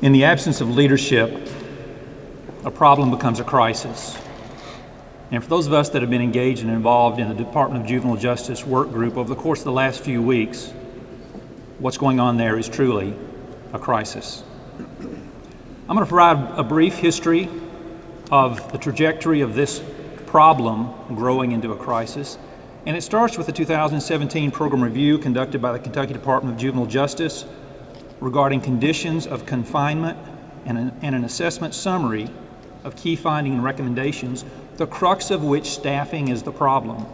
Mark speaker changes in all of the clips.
Speaker 1: In the absence of leadership, a problem becomes a crisis. And for those of us that have been engaged and involved in the Department of Juvenile Justice work group over the course of the last few weeks, what's going on there is truly a crisis. I'm going to provide a brief history of the trajectory of this problem growing into a crisis. And it starts with the 2017 program review conducted by the Kentucky Department of Juvenile Justice regarding conditions of confinement and an assessment summary of key findings and recommendations, the crux of which staffing is the problem.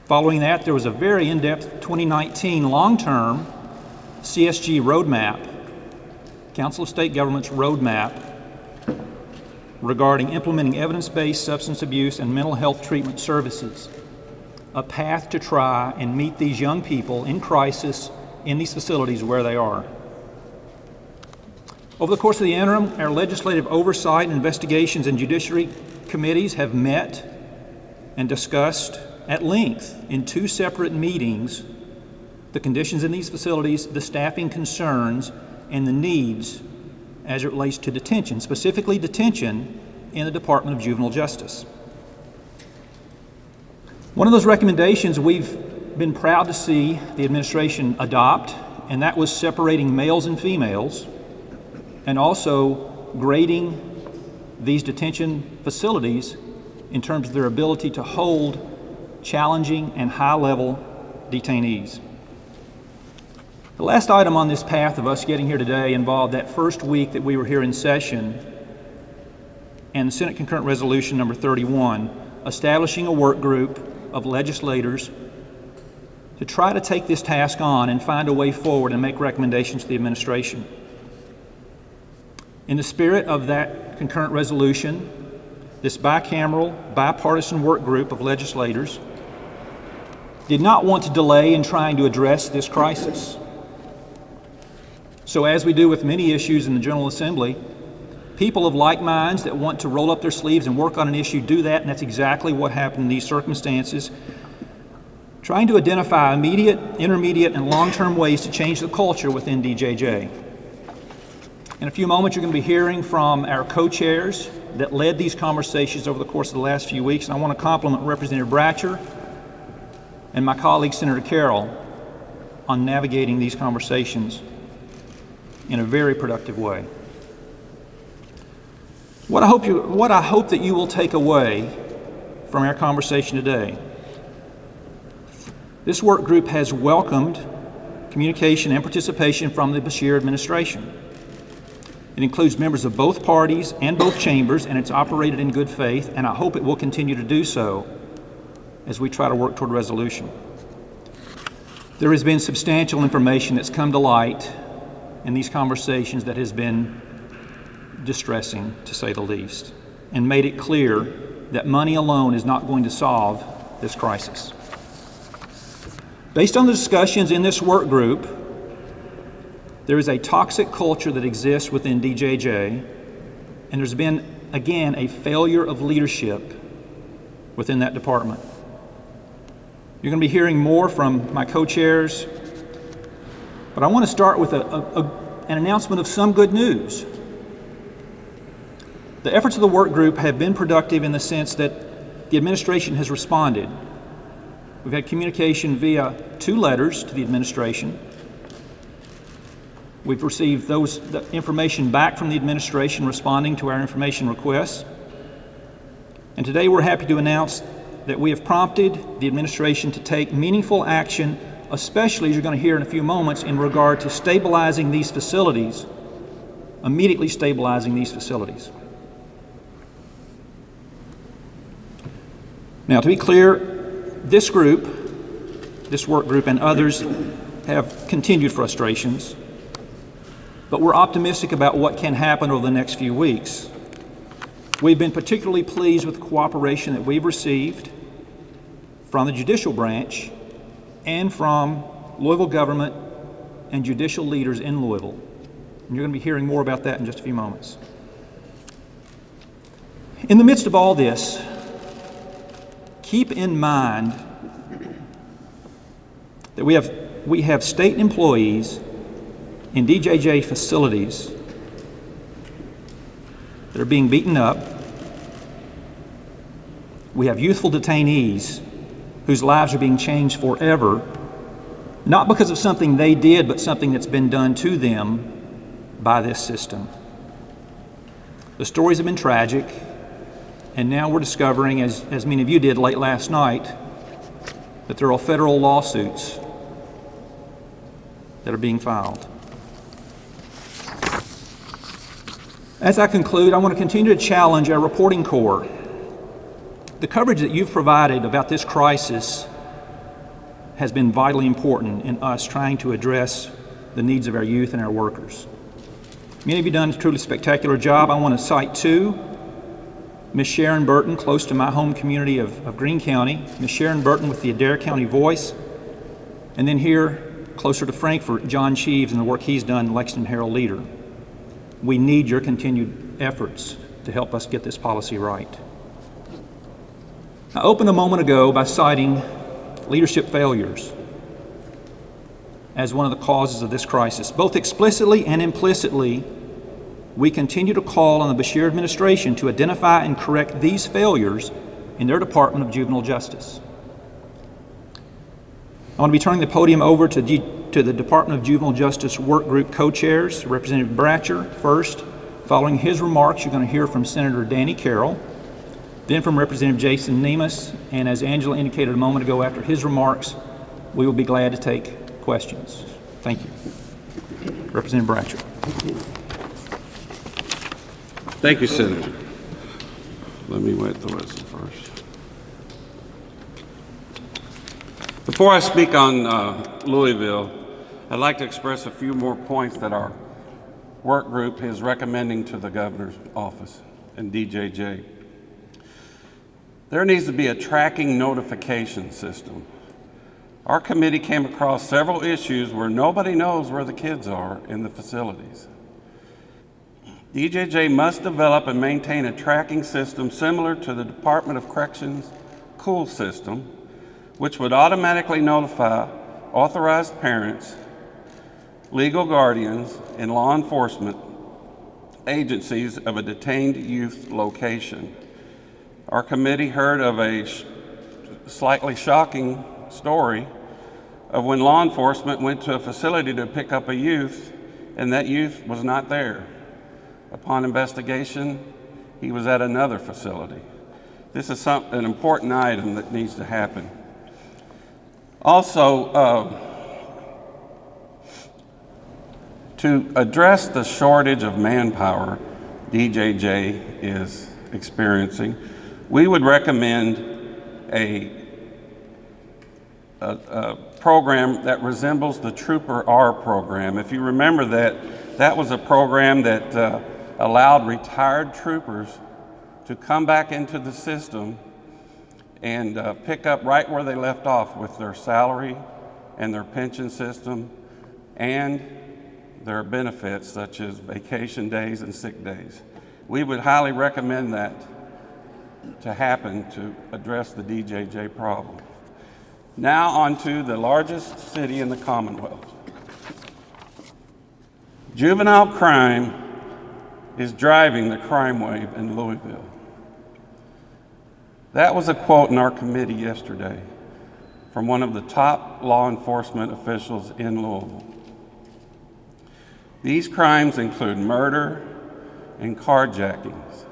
Speaker 1: Following that, there was a very in-depth 2019 long-term CSG roadmap, Council of State Government's roadmap, regarding implementing evidence-based substance abuse and mental health treatment services, a path to try and meet these young people in crisis in these facilities where they are. Over the course of the interim, our legislative oversight, investigations, and judiciary committees have met and discussed at length in 2 separate meetings the conditions in these facilities, the staffing concerns, and the needs as it relates to detention, specifically detention in the Department of Juvenile Justice. One of those recommendations we've been proud to see the administration adopt, and that was separating males and females, and also grading these detention facilities in terms of their ability to hold challenging and high-level detainees. The last item on this path of us getting here today involved that first week that we were here in session and Senate Concurrent Resolution number 31, establishing a work group of legislators to try to take this task on and find a way forward and make recommendations to the administration. In the spirit of that concurrent resolution, this bicameral, bipartisan work group of legislators did not want to delay in trying to address this crisis. So as we do with many issues in the General Assembly, people of like minds that want to roll up their sleeves and work on an issue do that, and that's exactly what happened in these circumstances. Trying to identify immediate, intermediate, and long-term ways to change the culture within DJJ. In a few moments, you're going to be hearing from our co-chairs that led these conversations over the course of the last few weeks, and I want to compliment Representative Bratcher and my colleague, Senator Carroll, on navigating these conversations in a very productive way. What I hope that you will take away from our conversation today: this work group has welcomed communication and participation from the Beshear administration. It includes members of both parties and both chambers, and it's operated in good faith, and I hope it will continue to do so as we try to work toward resolution. There has been substantial information that's come to light in these conversations that has been distressing, to say the least, and made it clear that money alone is not going to solve this crisis. Based on the discussions in this work group, there is a toxic culture that exists within DJJ, and there's been, again, a failure of leadership within that department. You're going to be hearing more from my co-chairs, but I want to start with an announcement of some good news. The efforts of the work group have been productive in the sense that the administration has responded. We've had communication via 2 letters to the administration. We've received the information back from the administration responding to our information requests. And today we're happy to announce that we have prompted the administration to take meaningful action, especially, as you're going to hear in a few moments, in regard to stabilizing these facilities, immediately stabilizing these facilities. Now, to be clear, this work group, and others have continued frustrations, but we're optimistic about what can happen over the next few weeks. We've been particularly pleased with the cooperation that we've received from the judicial branch and from Louisville government and judicial leaders in Louisville. And you're going to be hearing more about that in just a few moments. In the midst of all this, keep in mind that we have state employees in DJJ facilities that are being beaten up. We have youthful detainees whose lives are being changed forever, not because of something they did, but something that's been done to them by this system. The stories have been tragic, and now we're discovering, as many of you did late last night, that there are federal lawsuits that are being filed. As I conclude, I want to continue to challenge our reporting corps. The coverage that you've provided about this crisis has been vitally important in us trying to address the needs of our youth and our workers. Many of you have done a truly spectacular job. I want to cite two. Ms. Sharon Burton, close to my home community of Greene County. Ms. Sharon Burton with the Adair County Voice. And then here, closer to Frankfort, John Cheeves and the work he's done, Lexington Herald Leader. We need your continued efforts to help us get this policy right. I opened a moment ago by citing leadership failures as one of the causes of this crisis. Both explicitly and implicitly, we continue to call on the Beshear administration to identify and correct these failures in their Department of Juvenile Justice. I want to be turning the podium over to the Department of Juvenile Justice Work Group co-chairs, Representative Bratcher first. Following his remarks, you're going to hear from Senator Danny Carroll, then from Representative Jason Nemus, and as Angela indicated a moment ago, after his remarks, we will be glad to take questions. Thank you. Representative Bratcher.
Speaker 2: Thank you, Senator. Let me wet the whistle first. Before I speak on Louisville, I'd like to express a few more points that our work group is recommending to the governor's office and DJJ. There needs to be a tracking notification system. Our committee came across several issues where nobody knows where the kids are in the facilities. DJJ must develop and maintain a tracking system similar to the Department of Corrections COOL system, which would automatically notify authorized parents, legal guardians, and law enforcement agencies of a detained youth location. Our committee heard of a slightly shocking story of when law enforcement went to a facility to pick up a youth, and that youth was not there. Upon investigation, he was at another facility. This is an important item that needs to happen. Also, to address the shortage of manpower DJJ is experiencing, we would recommend a program that resembles the Trooper R program. If you remember that was a program that allowed retired troopers to come back into the system and pick up right where they left off with their salary and their pension system and their benefits such as vacation days and sick days. We would highly recommend that to happen to address the DJJ problem. Now on to the largest city in the Commonwealth. Juvenile crime is driving the crime wave in Louisville. That was a quote in our committee yesterday from one of the top law enforcement officials in Louisville. These crimes include murder and carjackings,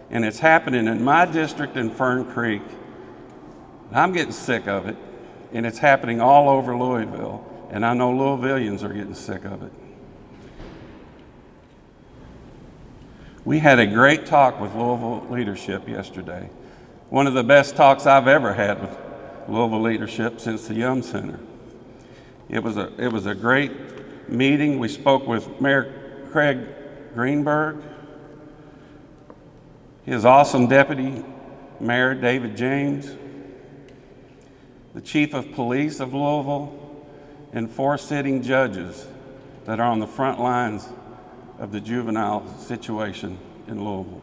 Speaker 2: and it's happening in my district in Fern Creek. I'm getting sick of it, and it's happening all over Louisville, and I know Louisvillians are getting sick of it. We had a great talk with Louisville leadership yesterday. One of the best talks I've ever had with Louisville leadership since the Yum Center. It was a great meeting. We spoke with Mayor Craig Greenberg, his awesome deputy Mayor David James, the chief of police of Louisville, and 4 sitting judges that are on the front lines of the juvenile situation in Louisville.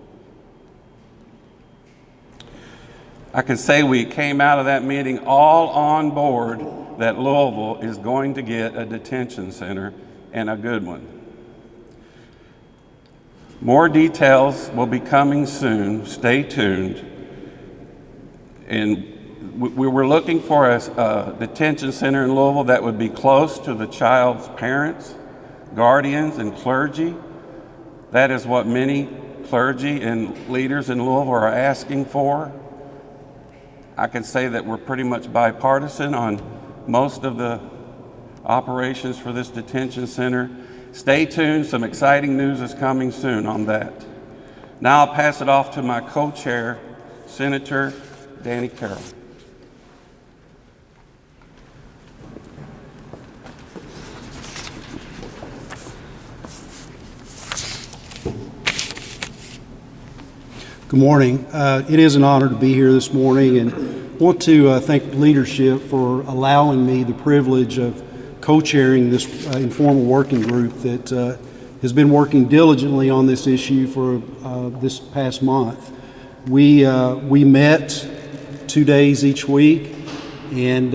Speaker 2: I can say we came out of that meeting all on board that Louisville is going to get a detention center and a good one. More details will be coming soon. Stay tuned. And we were looking for a detention center in Louisville that would be close to the child's parents, guardians, and clergy. That is what many clergy and leaders in Louisville are asking for. I can say that we're pretty much bipartisan on most of the operations for this detention center. Stay tuned, some exciting news is coming soon on that. Now I'll pass it off to my co-chair, Senator Danny Carroll.
Speaker 3: Good morning. It is an honor to be here this morning, and want to thank leadership for allowing me the privilege of co-chairing this informal working group that has been working diligently on this issue for this past month. We met 2 days each week, and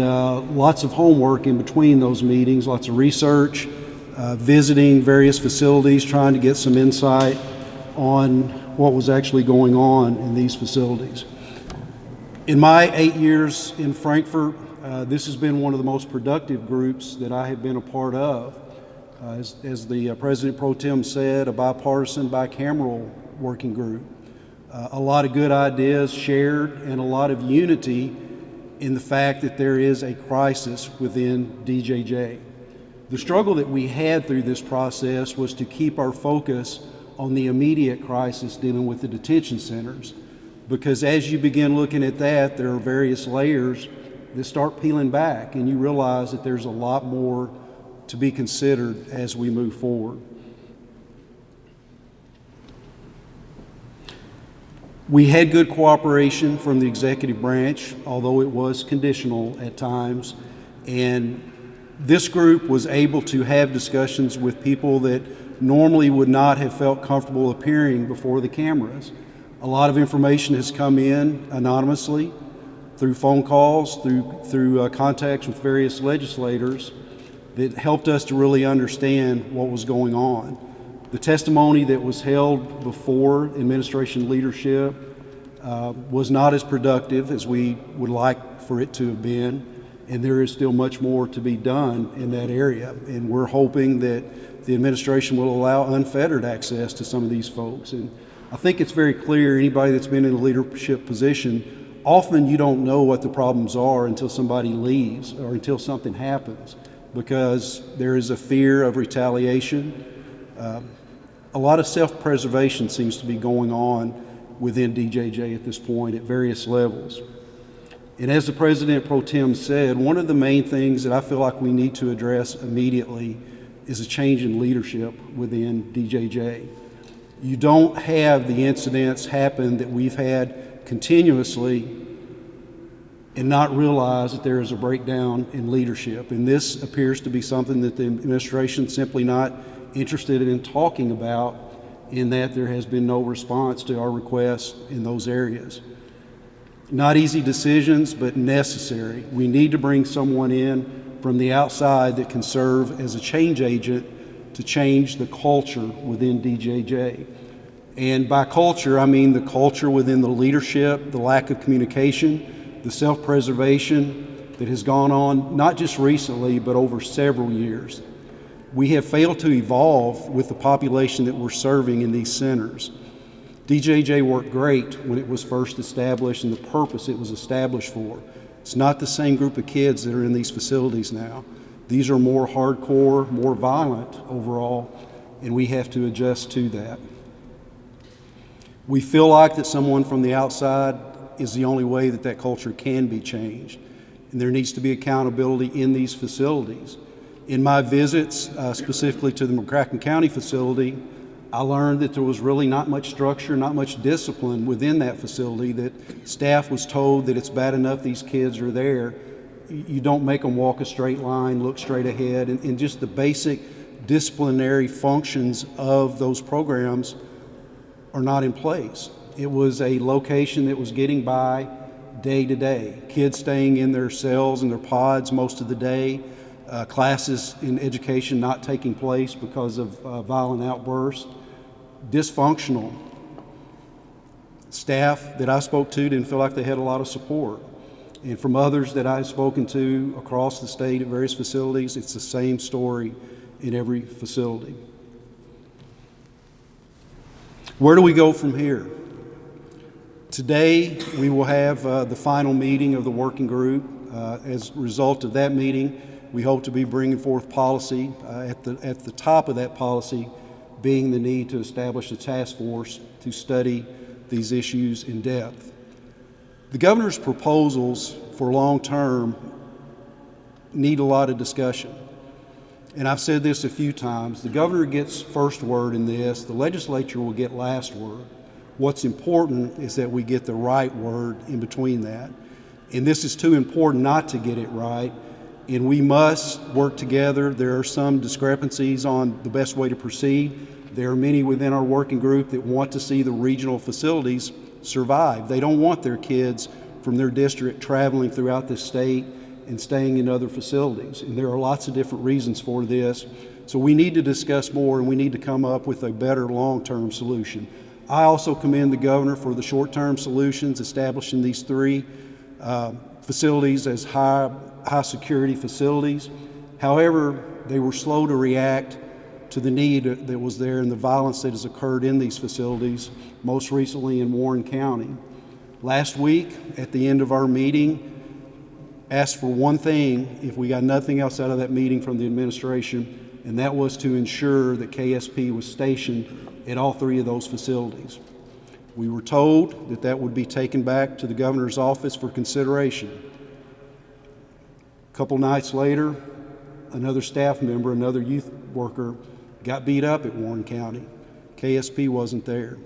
Speaker 3: lots of homework in between those meetings, lots of research, visiting various facilities, trying to get some insight on what was actually going on in these facilities. In my 8 years in Frankfort, this has been one of the most productive groups that I have been a part of. As the President Pro Tem said, a bipartisan, bicameral working group. A lot of good ideas shared and a lot of unity in the fact that there is a crisis within DJJ. The struggle that we had through this process was to keep our focus on the immediate crisis dealing with the detention centers, because as you begin looking at that, there are various layers that start peeling back, and you realize that there's a lot more to be considered as we move forward. We had good cooperation from the executive branch, although it was conditional at times, and this group was able to have discussions with people that normally would not have felt comfortable appearing before the cameras. A lot of information has come in anonymously through phone calls, through contacts with various legislators that helped us to really understand what was going on. The testimony that was held before administration leadership was not as productive as we would like for it to have been, and there is still much more to be done in that area. And we're hoping that the administration will allow unfettered access to some of these folks. And I think it's very clear, anybody that's been in a leadership position, often you don't know what the problems are until somebody leaves or until something happens, because there is a fear of retaliation. A lot of self-preservation seems to be going on within DJJ at this point at various levels. And as the President Pro Tem said, one of the main things that I feel like we need to address immediately is a change in leadership within DJJ. You don't have the incidents happen that we've had continuously and not realize that there is a breakdown in leadership. And this appears to be something that the administration is simply not interested in talking about, in that there has been no response to our requests in those areas. Not easy decisions, but necessary. We need to bring someone in from the outside that can serve as a change agent to change the culture within DJJ. And by culture, I mean the culture within the leadership, the lack of communication, the self-preservation that has gone on, not just recently, but over several years. We have failed to evolve with the population that we're serving in these centers. DJJ worked great when it was first established and the purpose it was established for. It's not the same group of kids that are in these facilities now. These are more hardcore, more violent overall, and we have to adjust to that. We feel like that someone from the outside is the only way that that culture can be changed, and there needs to be accountability in these facilities. In my visits, specifically to the McCracken County facility, I learned that there was really not much structure, not much discipline within that facility, that staff was told that it's bad enough these kids are there. You don't make them walk a straight line, look straight ahead, and just the basic disciplinary functions of those programs are not in place. It was a location that was getting by day to day. Kids staying in their cells and their pods most of the day, classes in education not taking place because of violent outbursts, dysfunctional. Staff that I spoke to didn't feel like they had a lot of support. And from others that I've spoken to across the state at various facilities, it's the same story in every facility. Where do we go from here? Today, we will have the final meeting of the working group. As a result of that meeting, we hope to be bringing forth policy. At the top of that policy being the need to establish a task force to study these issues in depth. The governor's proposals for long-term need a lot of discussion. And I've said this a few times, the governor gets first word in this, the legislature will get last word. What's important is that we get the right word in between that. And this is too important not to get it right, and we must work together. There are some discrepancies on the best way to proceed. There are many within our working group that want to see the regional facilities survive. They don't want their kids from their district traveling throughout the state and staying in other facilities. And there are lots of different reasons for this. So we need to discuss more, and we need to come up with a better long-term solution. I also commend the governor for the short-term solutions, establishing these three facilities as high security facilities. However, they were slow to react to the need that was there and the violence that has occurred in these facilities, most recently in Warren County. Last week, at the end of our meeting, asked for one thing if we got nothing else out of that meeting from the administration, and that was to ensure that KSP was stationed at all three of those facilities. We were told that that would be taken back to the governor's office for consideration. A couple nights later, another staff member, another youth worker, got beat up at Warren County. KSP wasn't there.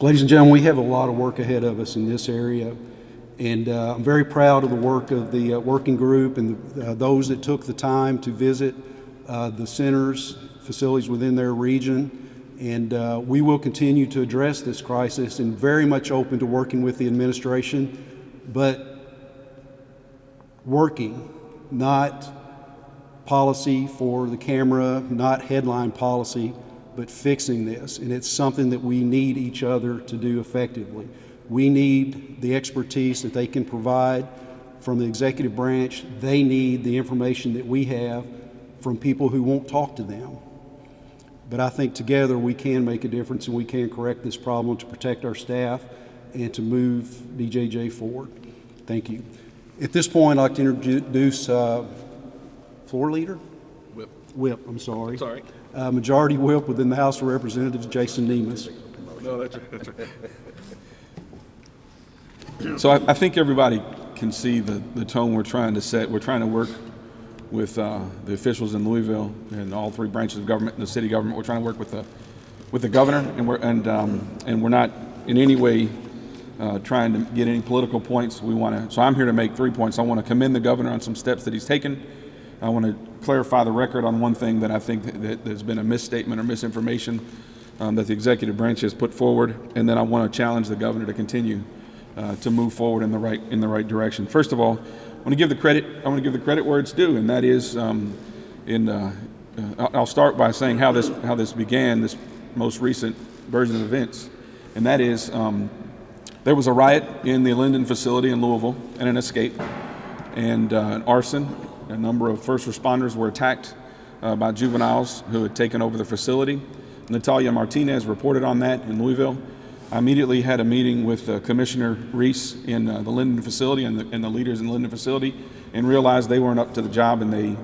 Speaker 3: Ladies and gentlemen, we have a lot of work ahead of us in this area, and I'm very proud of the work of the working group and those that took the time to visit the centers, facilities within their region, and we will continue to address this crisis and very much open to working with the administration, but working, not policy for the camera, not headline policy, but fixing this. And it's something that we need each other to do effectively. We need the expertise that they can provide from the executive branch. They need the information that we have from people who won't talk to them. But I think together we can make a difference, and we can correct this problem to protect our staff and to move BJJ forward. Thank you. At this point, I'd like to introduce Floor Leader? Whip, I'm sorry.
Speaker 4: It's all right.
Speaker 3: Majority Whip within the House of Representatives, Jason Nemes.
Speaker 4: No, that's right. So I think everybody can see the tone we're trying to set. We're trying to work with the officials in Louisville and all three branches of government and the city government. We're trying to work with the governor, and we're not in any way trying to get any political points. So I'm here to make 3 points. I want to commend the governor on some steps that he's taken. I want to clarify the record on one thing that I think that there's been a misstatement or misinformation that the executive branch has put forward, and then I want to challenge the governor to continue to move forward in the right direction. First of all, I want to give the credit where it's due, and that is I'll start by saying how this began, this most recent version of events, and that is there was a riot in the Linden facility in Louisville and an escape and an arson. A number of first responders were attacked by juveniles who had taken over the facility. Natalia Martinez reported on that in Louisville. I immediately had a meeting with Commissioner Reese in the Linden facility and the leaders in the Linden facility, and realized they weren't up to the job and they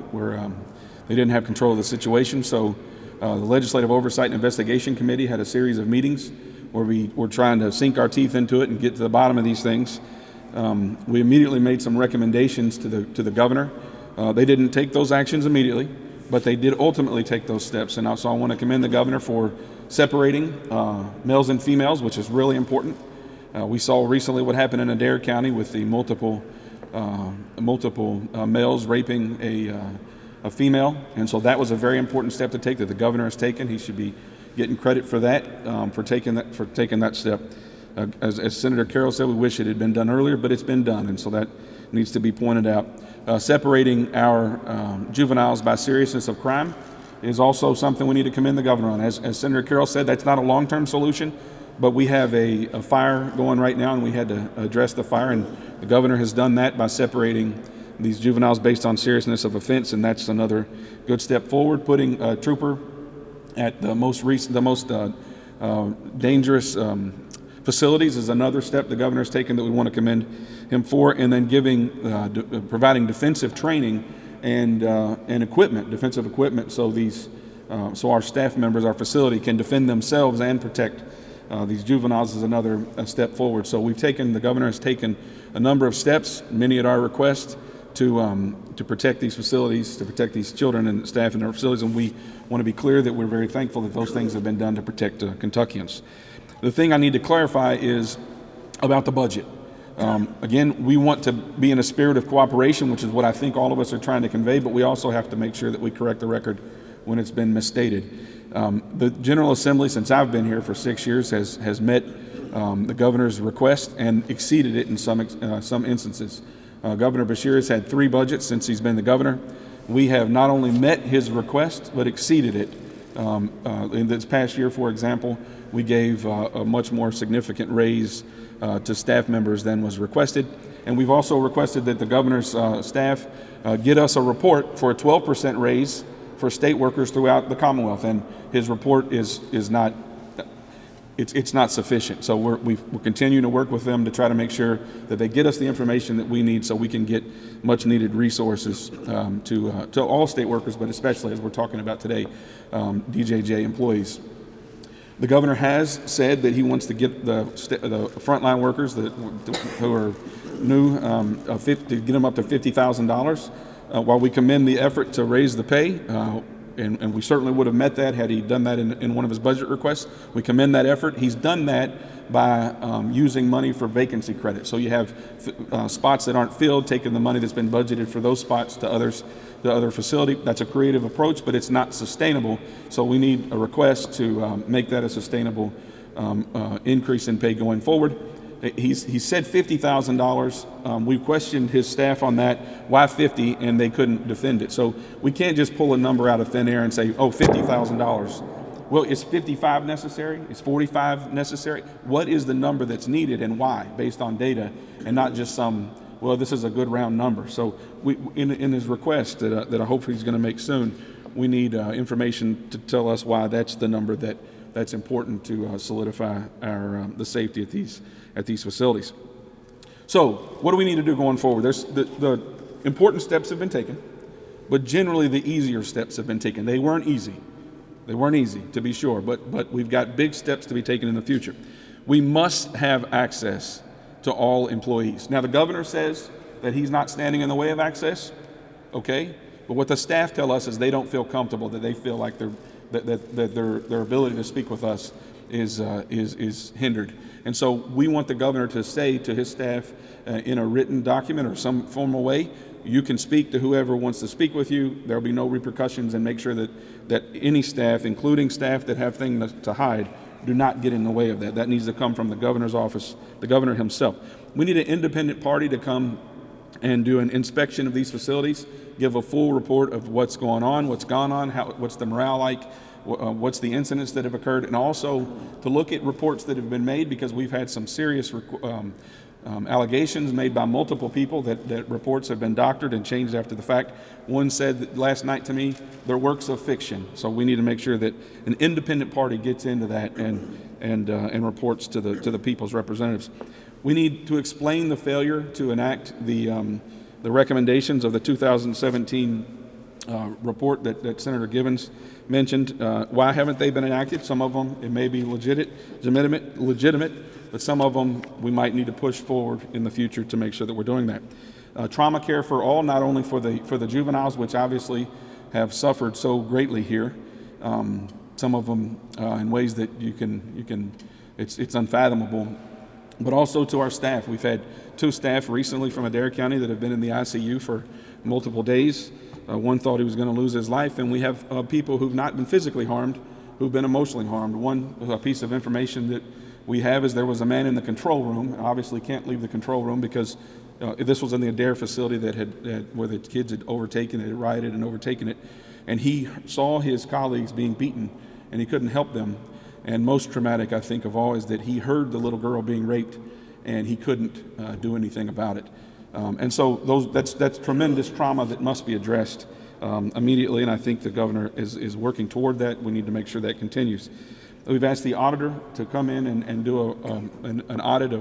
Speaker 4: didn't have control of the situation. So the Legislative Oversight and Investigation Committee had a series of meetings where we were trying to sink our teeth into it and get to the bottom of these things. We immediately made some recommendations to the governor. They didn't take those actions immediately, but they did ultimately take those steps. And also I want to commend the governor for separating males and females, which is really important. We saw recently what happened in Adair County with the multiple males raping a female. And so that was a very important step to take that the governor has taken. He should be getting credit for that, for taking that step. As Senator Carroll said, we wish it had been done earlier, but it's been done. And so that needs to be pointed out. Separating our juveniles by seriousness of crime is also something we need to commend the governor on. As Senator Carroll said, that's not a long-term solution, but we have a fire going right now, and we had to address the fire, and the governor has done that by separating these juveniles based on seriousness of offense, and that's another good step forward. Putting a trooper at the most dangerous facilities is another step the governor has taken that we want to commend him for, and then providing defensive training and equipment, defensive equipment, so our staff members, our facility, can defend themselves and protect these juveniles is another step forward. So the governor has taken a number of steps, many at our request, to protect these facilities, to protect these children and staff in our facilities, and we want to be clear that we're very thankful that those things have been done to protect Kentuckians. The thing I need to clarify is about the budget. Again, we want to be in a spirit of cooperation, which is what I think all of us are trying to convey, but we also have to make sure that we correct the record when it's been misstated. The General Assembly, since I've been here for 6 years, has met the governor's request and exceeded it in some instances. Governor Beshear has had 3 budgets since he's been the governor. We have not only met his request, but exceeded it. In this past year, for example, we gave a much more significant raise to staff members than was requested. And we've also requested that the governor's staff get us a report for a 12% raise for state workers throughout the Commonwealth. And his report is not sufficient. So we're continuing to work with them to try to make sure that they get us the information that we need so we can get much needed resources to all state workers, but especially, as we're talking about today, DJJ employees. The governor has said that he wants to get the frontline workers who are new to get them up to $50,000. While we commend the effort to raise the pay, and we certainly would have met that had he done that in one of his budget requests. We commend that effort. He's done that by using money for vacancy credit. So you have spots that aren't filled, taking the money that's been budgeted for those spots to the other facility. That's a creative approach, but it's not sustainable. So we need a request to make that a sustainable increase in pay going forward. He said $50,000. We questioned his staff on that. Why 50? And they couldn't defend it. So we can't just pull a number out of thin air and say, oh, $50,000. Well, is 55 necessary? Is 45 necessary? What is the number that's needed and why, based on data, and not just well, this is a good round number. So in his request that I hope he's going to make soon, we need information to tell us why that's the number that's important to solidify the safety at these facilities. So what do we need to do going forward? The important steps have been taken, but generally the easier steps have been taken. They weren't easy. They weren't easy, to be sure, but we've got big steps to be taken in the future. We must have access to all employees. Now, the governor says that he's not standing in the way of access, okay? But what the staff tell us is they don't feel comfortable, that they feel like their ability to speak with us is hindered. And so we want the governor to say to his staff in a written document or some formal way, you can speak to whoever wants to speak with you. There will be no repercussions, and make sure that any staff, including staff that have things to hide, do not get in the way of that. That needs to come from the governor's office, the governor himself. We need an independent party to come and do an inspection of these facilities, give a full report of what's going on, what's gone on, what's the morale like, what's the incidents that have occurred, and also to look at reports that have been made, because we've had some serious allegations made by multiple people that reports have been doctored and changed after the fact. One said last night to me, they're works of fiction. So we need to make sure that an independent party gets into that and reports to the people's representatives. We need to explain the failure to enact the recommendations of the 2017 report that Senator Givens mentioned. Why haven't they been enacted? Some of them, it may be legitimate, but some of them we might need to push forward in the future to make sure that we're doing that. Trauma care for all, not only for the juveniles, which obviously have suffered so greatly here. Some of them in ways that it's unfathomable. But also to our staff. We've had 2 staff recently from Adair County that have been in the ICU for multiple days. One thought he was going to lose his life, and we have people who've not been physically harmed, who've been emotionally harmed. One piece of information that we have is there was a man in the control room, obviously can't leave the control room because this was in the Adair facility where the kids had overtaken it, rioted and overtaken it, and he saw his colleagues being beaten, and he couldn't help them. And most traumatic, I think, of all is that he heard the little girl being raped, and he couldn't do anything about it. And so that's tremendous trauma that must be addressed immediately, and I think the governor is working toward that. We need to make sure that continues. We've asked the auditor to come in and do an audit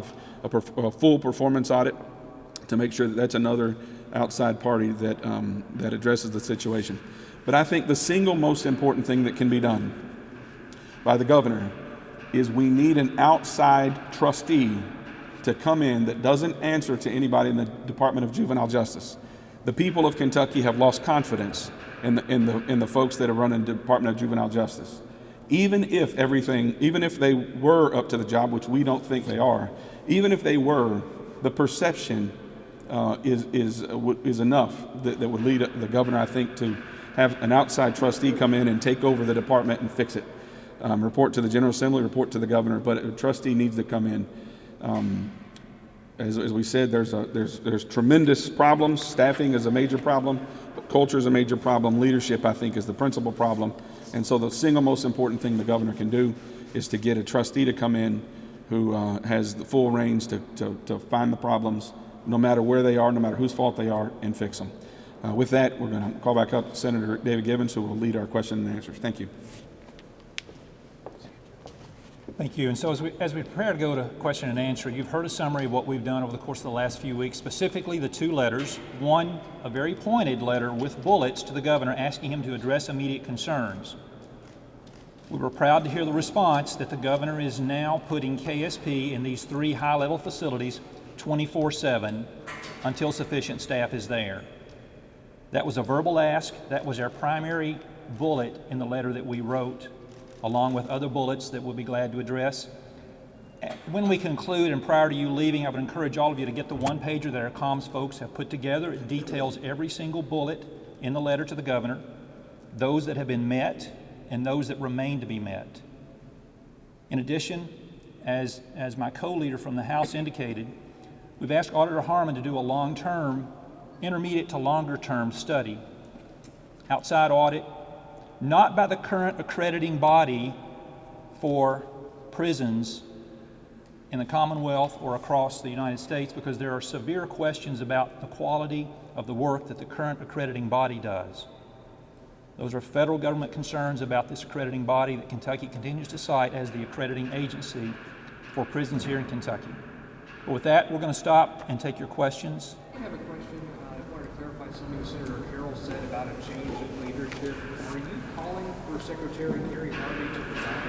Speaker 4: a full performance audit to make sure that that's another outside party that addresses the situation. But I think the single most important thing that can be done by the governor is we need an outside trustee to come in that doesn't answer to anybody in the Department of Juvenile Justice. The people of Kentucky have lost confidence in the folks that are running the Department of Juvenile Justice. Even if they were up to the job, which we don't think they are, even if they were, the perception is enough that would lead the governor, I think, to have an outside trustee come in and take over the department and fix it. Report to the General Assembly, report to the governor, but a trustee needs to come in. As we said, there's tremendous problems. Staffing is a major problem, but culture is a major problem. Leadership, I think, is the principal problem. And so the single most important thing the governor can do is to get a trustee to come in who has the full reins to find the problems, no matter where they are, no matter whose fault they are, and fix them. With that, we're going to call back up Senator David Gibbons, who will lead our question and answers. Thank you.
Speaker 1: Thank you. And so as we prepare to go to question and answer, you've heard a summary of what we've done over the course of the last few weeks, specifically the two letters. One, a very pointed letter with bullets to the governor asking him to address immediate concerns. We were proud to hear the response that the governor is now putting KSP in these 3 high-level facilities 24/7 until sufficient staff is there. That was a verbal ask. That was our primary bullet in the letter that we wrote, along with other bullets that we'll be glad to address. When we conclude, and prior to you leaving, I would encourage all of you to get the one-pager that our comms folks have put together. It details every single bullet in the letter to the governor, those that have been met and those that remain to be met. In addition, as my co-leader from the House indicated, we've asked Auditor Harmon to do a long-term, intermediate to longer-term study, outside audit, not by the current accrediting body for prisons in the Commonwealth or across the United States, because there are severe questions about the quality of the work that the current accrediting body does. Those are federal government concerns about this accrediting body that Kentucky continues to cite as the accrediting agency for prisons here in Kentucky. But with that, we're going to stop and take your questions.
Speaker 5: I have a question. I wanted to clarify something Senator Carroll said about a change in leadership. Are you calling for Secretary Gary Harvey to resign?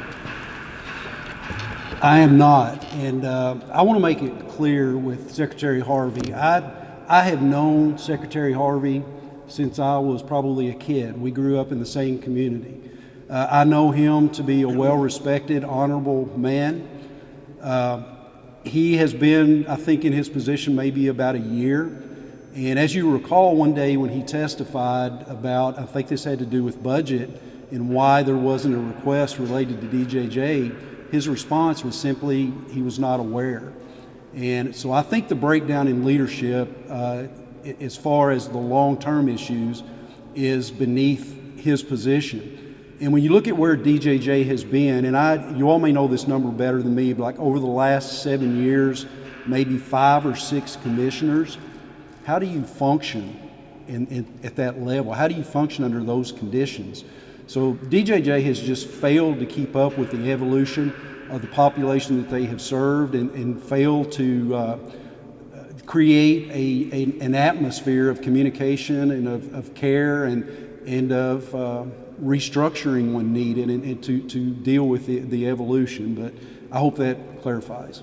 Speaker 3: I am not, and I want to make it clear with Secretary Harvey. I have known Secretary Harvey since I was probably a kid. We grew up in the same community. I know him to be a well-respected, honorable man. He has been, I think, in his position maybe about a year. And as you recall, one day when he testified about, I think this had to do with budget and why there wasn't a request related to DJJ, his response was simply he was not aware. And so I think the breakdown in leadership, as far as the long-term issues, is beneath his position. And when you look at where DJJ has been, and you all may know this number better than me, but like over the last 7 years, maybe 5 or 6 commissioners, how do you function at that level? How do you function under those conditions? So DJJ has just failed to keep up with the evolution of the population that they have served and failed to create an atmosphere of communication and of care and of restructuring when needed and to deal with the evolution. But I hope that clarifies.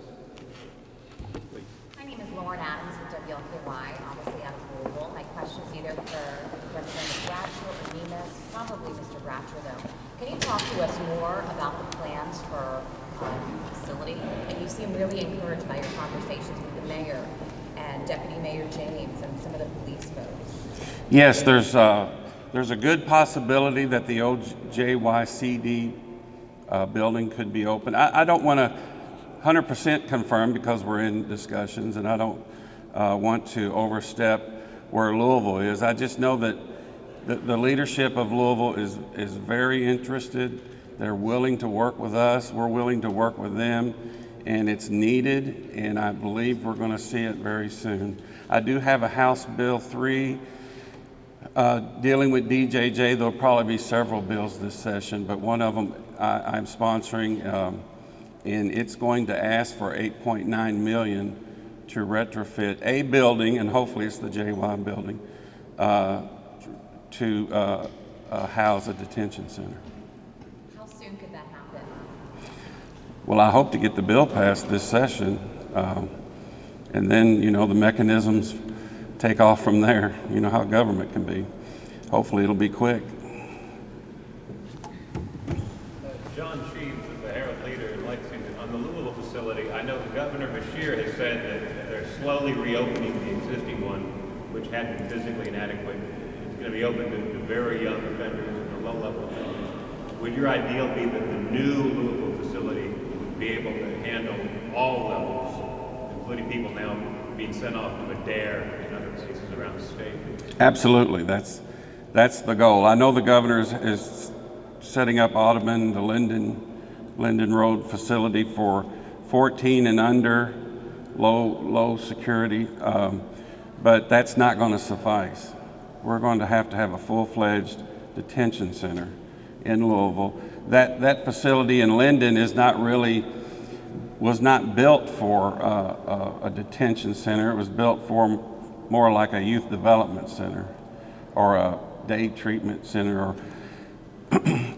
Speaker 6: My name is Lauren Adams with WLKY, obviously out of Louisville. My question is either for Representative Bratcher or Nemes, probably Mr. Bratcher though. Can you talk to us more about the plans for the facility? And you seem really encouraged by your conversations with the mayor and Deputy Mayor James and some of the police folks.
Speaker 2: Yes, there's a good possibility that the old JYCD building could be open. I don't want to 100% confirm because we're in discussions, and I don't want to overstep where Louisville is. I just know that the leadership of Louisville is very interested. They're willing to work with us. We're willing to work with them, and it's needed, and I believe we're going to see it very soon. I do have a House Bill 3 dealing with DJJ. There'll probably be several bills this session, but one of them I'm sponsoring, and it's going to ask for $8.9 million to retrofit a building, and hopefully it's the JY building, to house a detention center.
Speaker 6: How soon could that happen?
Speaker 2: Well, I hope to get the bill passed this session, and then, the mechanisms take off from there. You know how government can be. Hopefully it'll be quick.
Speaker 7: John Sheaves is the Herald Leader in Lexington. On the Louisville facility, I know Governor Beshear has said that they're slowly reopening the existing one, which had been physically inadequate. It's going to be open to very young offenders and low-level offenders. Would your ideal be that the new Louisville facility would be able to handle all levels, including people now being sent off to Adair and other places around the state?
Speaker 2: Absolutely, that's the goal. I know the governor is setting up Audubon, the Linden Road facility for 14 and under, low security, but that's not going to suffice. We're going to have a full-fledged detention center in Louisville. That facility in Linden was not built for a detention center. It was built for more like a youth development center or a day treatment center. Or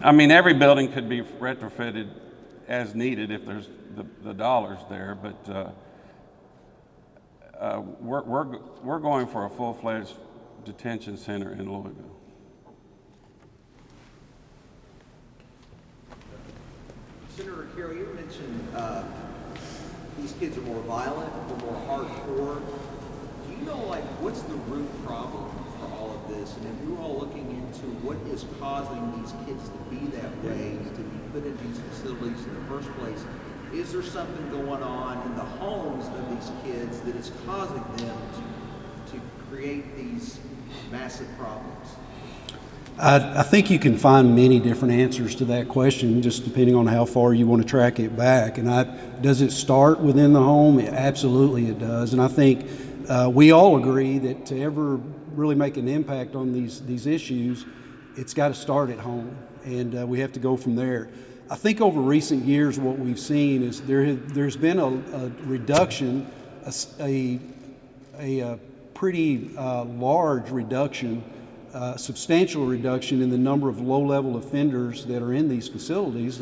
Speaker 2: I mean, every building could be retrofitted as needed if there's the dollars there, but we're going for a full-fledged detention center in Louisville.
Speaker 8: Senator Carroll, you mentioned these kids are more violent, they're more hardcore. Do you know, what's the root problem for all of this? And if you're all looking into what is causing these kids to be that way, to be put in these facilities in the first place, is there something going on in the homes of these kids that is causing them to create these massive problems?
Speaker 3: I think you can find many different answers to that question, just depending on how far you want to track it back. And does it start within the home? Absolutely it does. And I think we all agree that to ever really make an impact on these issues, it's got to start at home, and we have to go from there. I think over recent years what we've seen is there's been a reduction, a pretty large reduction, substantial reduction in the number of low-level offenders that are in these facilities.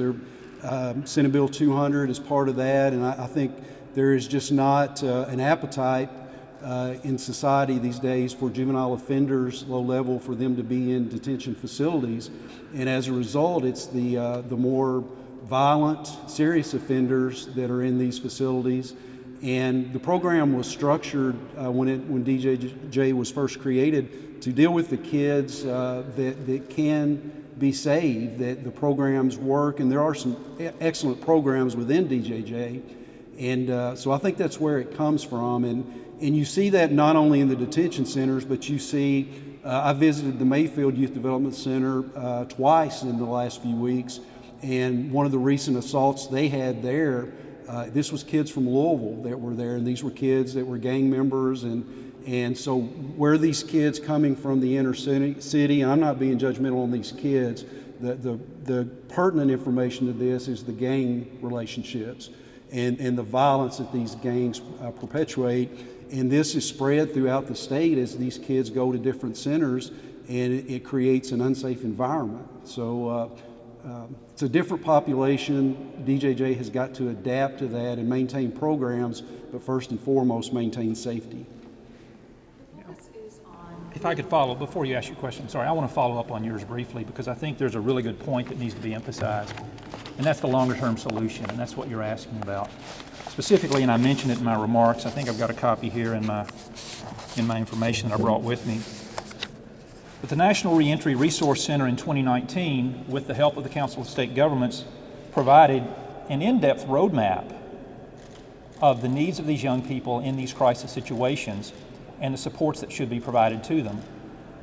Speaker 3: Senate Bill 200 is part of that, and I think there is just not an appetite in society these days for juvenile offenders, low level, for them to be in detention facilities. And as a result, it's the more violent, serious offenders that are in these facilities. And the program was structured when DJJ was first created to deal with the kids that can be saved, that the programs work, and there are some excellent programs within DJJ. And so I think that's where it comes from. And you see that not only in the detention centers, but you see, I visited the Mayfield Youth Development Center twice in the last few weeks, and one of the recent assaults they had there, this was kids from Louisville that were there, and these were kids that were gang members, and so where these kids coming from the inner city, and I'm not being judgmental on these kids, the pertinent information to this is the gang relationships and the violence that these gangs perpetuate. And this is spread throughout the state as these kids go to different centers, and it creates an unsafe environment. So it's a different population. DJJ has got to adapt to that and maintain programs, but first and foremost, maintain safety.
Speaker 1: If I could follow, before you ask your question, sorry, I want to follow up on yours briefly because I think there's a really good point that needs to be emphasized, and that's the longer-term solution, and that's what you're asking about. Specifically, and I mentioned it in my remarks, I think I've got a copy here in my information that I brought with me. But the National Reentry Resource Center in 2019, with the help of the Council of State Governments, provided an in-depth roadmap of the needs of these young people in these crisis situations and the supports that should be provided to them.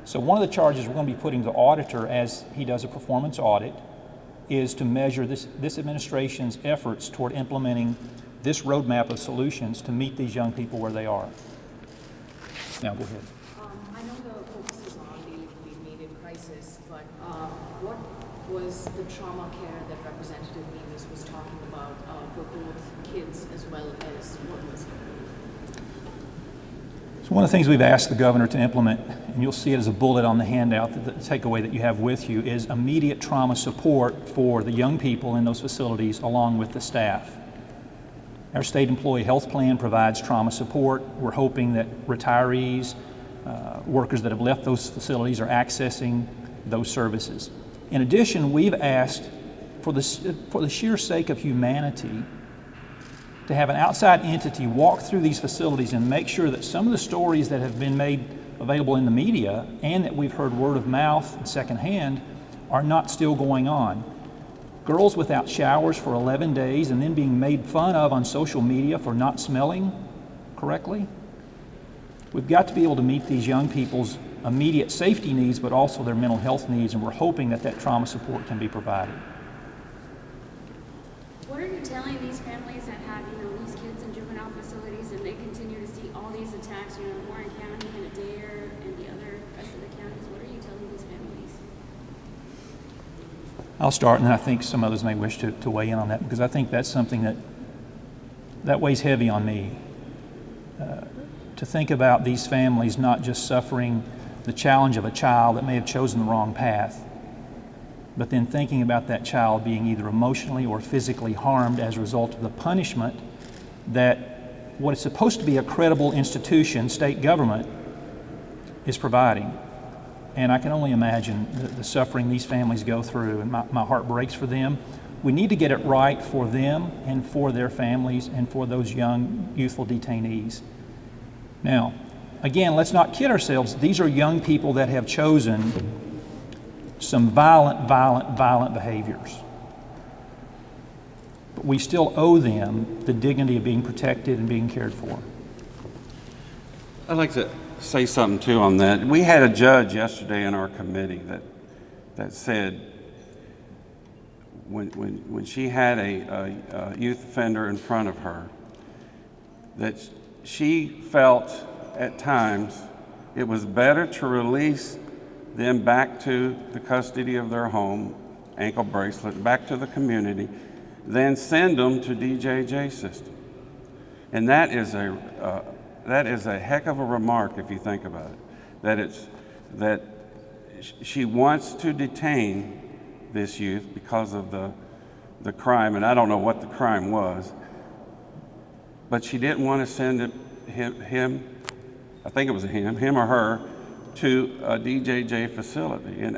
Speaker 1: So one of the charges we're going to be putting to the auditor as he does a performance audit is to measure this administration's efforts toward implementing this roadmap of solutions to meet these young people where they are. Now, go ahead.
Speaker 9: I know the focus is on the immediate crisis, but what was the trauma care that Representative Nevis was talking about for both kids as well as what was?
Speaker 1: So one of the things we've asked the governor to implement, and you'll see it as a bullet on the handout, the takeaway that you have with you, is immediate trauma support for the young people in those facilities along with the staff. Our state employee health plan provides trauma support. We're hoping that retirees, workers that have left those facilities are accessing those services. In addition, we've asked for the sheer sake of humanity to have an outside entity walk through these facilities and make sure that some of the stories that have been made available in the media and that we've heard word of mouth and secondhand are not still going on. Girls without showers for 11 days and then being made fun of on social media for not smelling correctly. We've got to be able to meet these young people's immediate safety needs, but also their mental health needs, and we're hoping that that trauma support can be provided.
Speaker 10: What are you telling these families that have, these kids in juvenile facilities and they continue to see all these attacks, in Warren County and Adair and the other rest of the counties? What are you telling these families?
Speaker 1: I'll start, and then I think some others may wish to weigh in on that, because I think that's something that weighs heavy on me. To think about these families not just suffering the challenge of a child that may have chosen the wrong path, but then thinking about that child being either emotionally or physically harmed as a result of the punishment that what is supposed to be a credible institution, state government, is providing. And I can only imagine the suffering these families go through, and my heart breaks for them. We need to get it right for them and for their families and for those young, youthful detainees. Now, again, let's not kid ourselves. These are young people that have chosen some violent behaviors. But we still owe them the dignity of being protected and being cared for.
Speaker 2: I'd like to say something too on that. We had a judge yesterday in our committee that said when she had a youth offender in front of her, that she felt at times it was better to release them back to the custody of their home, ankle bracelet, back to the community, than send them to DJJ system. And that is a heck of a remark if you think about it. That she wants to detain this youth because of the crime, and I don't know what the crime was, but she didn't want to send him, I think it was him or her, to a DJJ facility. And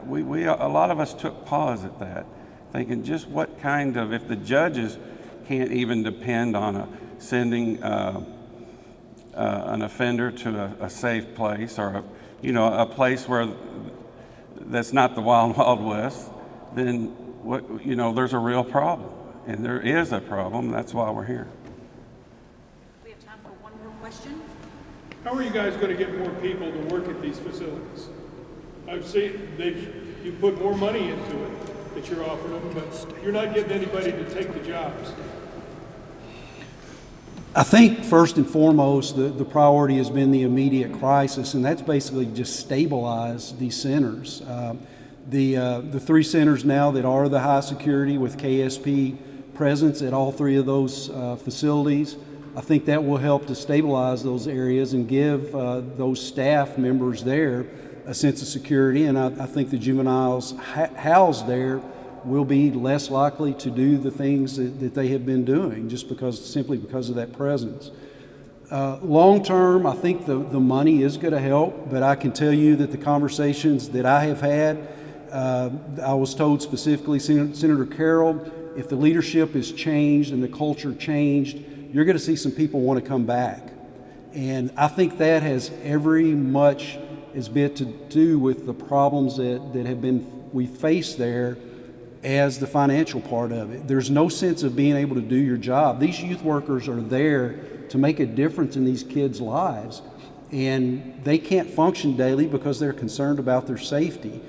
Speaker 2: we a lot of us took pause at that, thinking just what kind of, if the judges can't even depend on sending an offender to a safe place or a place where that's not the wild west, then there's a real problem, and there is a problem. That's why we're here.
Speaker 9: We have time for one more question.
Speaker 11: How are you guys going to get more people to work at these facilities? I've seen you put more money into it that you're offering them, but you're not getting anybody to take the jobs.
Speaker 3: I think first and foremost, the priority has been the immediate crisis, and that's basically just stabilize these centers. The three centers now that are the high security with KSP presence at all three of those facilities, I think that will help to stabilize those areas and give those staff members there a sense of security. And I think the juveniles housed there will be less likely to do the things that they have been doing simply because of that presence. Long term, I think the money is going to help, but I can tell you that the conversations that I have had, I was told specifically, Senator Carroll, if the leadership is changed and the culture changed, you're going to see some people want to come back. And I think that has every much as bit to do with the problems that we face there as the financial part of it. There's no sense of being able to do your job. These youth workers are there to make a difference in these kids' lives, and they can't function daily because they're concerned about their safety.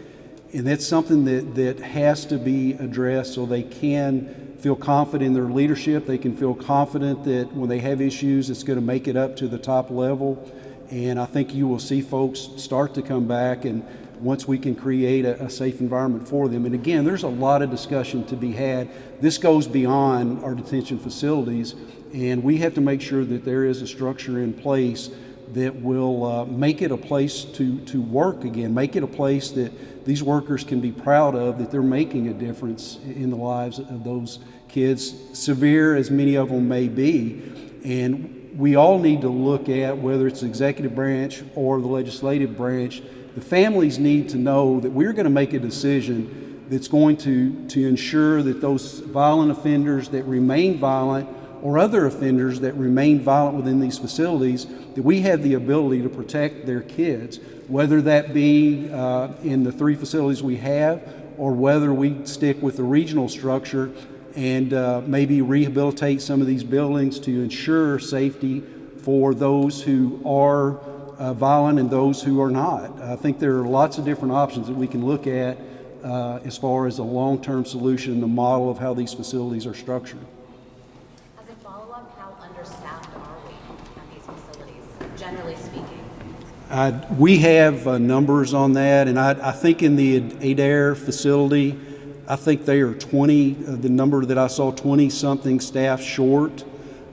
Speaker 3: And that's something that has to be addressed so they can feel confident in their leadership. They can feel confident that when they have issues, it's going to make it up to the top level. And I think you will see folks start to come back, and once we can create a safe environment for them. And again, there's a lot of discussion to be had. This goes beyond our detention facilities, and we have to make sure that there is a structure in place that will make it a place to work again, make it a place that these workers can be proud of, that they're making a difference in the lives of those kids, severe as many of them may be. And we all need to look at, whether it's the executive branch or the legislative branch, the families need to know that we're going to make a decision that's going to ensure that those violent offenders that remain violent, or other offenders that remain violent within these facilities, that we have the ability to protect their kids, whether that be in the 3 facilities we have, or whether we stick with the regional structure and maybe rehabilitate some of these buildings to ensure safety for those who are violent and those who are not. I think there are lots of different options that we can look at as far as a long-term solution, the model of how these facilities are structured.
Speaker 6: As a follow-up, how understaffed are we at these facilities, generally speaking?
Speaker 3: We have numbers on that, and I think in the Adair facility, I think they are 20, the number that I saw, 20-something staff short.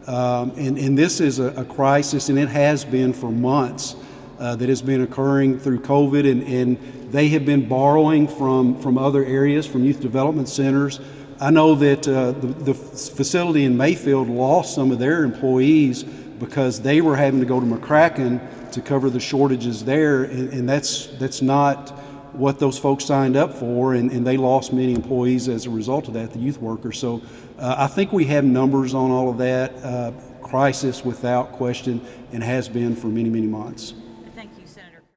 Speaker 3: And this is a crisis, and it has been for months, that has been occurring through COVID, and they have been borrowing from other areas, from youth development centers. I know that the facility in Mayfield lost some of their employees because they were having to go to McCracken to cover the shortages there, and that's not what those folks signed up for, and they lost many employees as a result of that, the youth workers. So I think we have numbers on all of that. Crisis without question, and has been for many, many months.